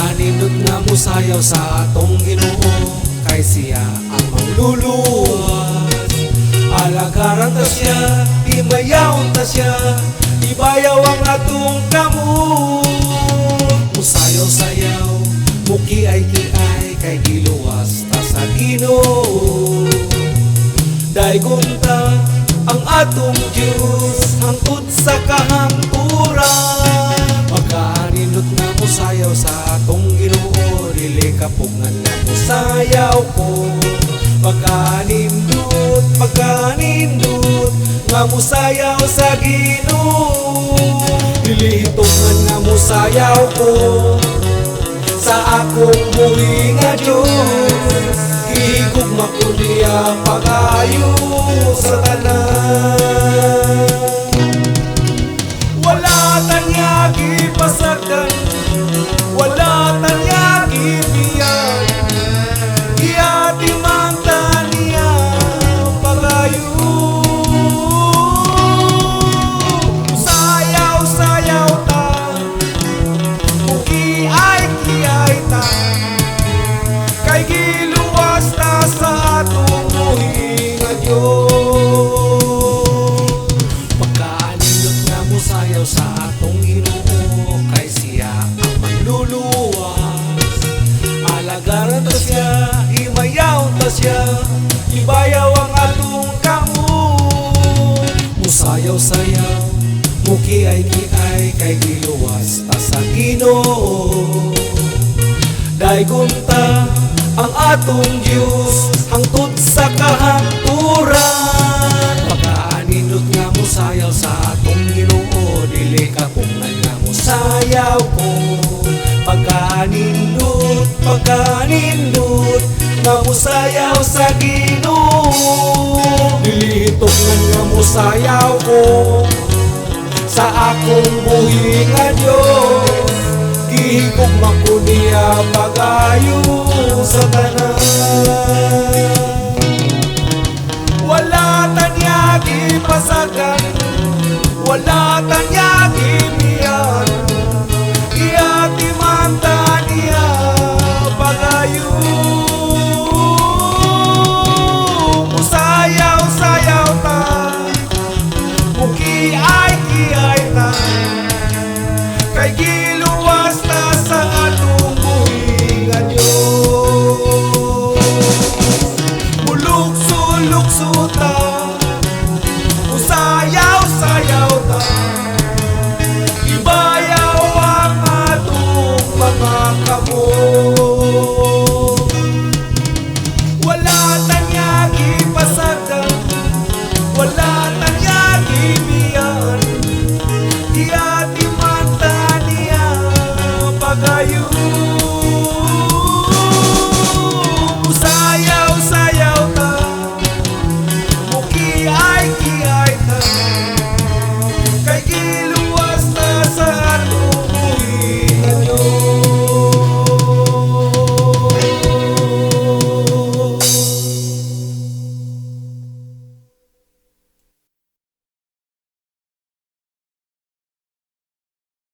Pagkanindot nga musayaw sa atong Ginoo, kay siya ang mangluluwas. Alagaran ta siya, imayaon ta siya, ibayaw ang atong kamot. Musayaw-sayaw, mukiay-kiay, kay giluwas ta sa Ginoo. Daygon ta ang atong Diyos, hangtod sa kahangturan. Pagkanindot nga musayaw sa atong Ginoo, dili kapugngan nga musayaw ko. Pagkanindot nga musayaw sa Ginoo, dili hitungan nga musayaw ko sa akong buhi nga Diyos. Gihigugma ko niya pag-ayo sa tanan. Wala tanya gipasakan, wala tanya gibiyan, giati man taniya pag-ayo. Sayaw-sayaw ta, mukiay-kiay ta, kay giluwas ta sa atong buhi nga Diyos. Pagkanindot nga musayaw sa atong Ginoo, kay siya ang manluluwas. Alagaran ta siya, himayaw ta siya, ibayaw ang atong kamot. Musayaw-sayaw, mukiay-kiay, kay giluwas ta sa Ginoo. Daygon ta ang atong Diyos, hangtod sa kahangturan. Pagkanindot nga musayaw sa atong Ginoo, dili kapugngan nga musayaw ko. Pagkanindot nga musayaw sa Ginoo, dili hitungan nga musayaw ko sa akong buhi nga Diyos. Gihigugma ko niya pag-ayo sa tanan. Wala tanya gipasagan, wala tanya gibiyan, giati man taniya pag-ayo. Musayaw-sayaw ta, mukiay-kiay ta, kay giluwas ta sa atong buhi nga Diyos. Mulukso-lukso ta, musayaw-sayaw ta, ibayaw ang atong mga kamot. Wala tanya gipasagan, wala tanya gibiyan, giati man taniya pag-ayo.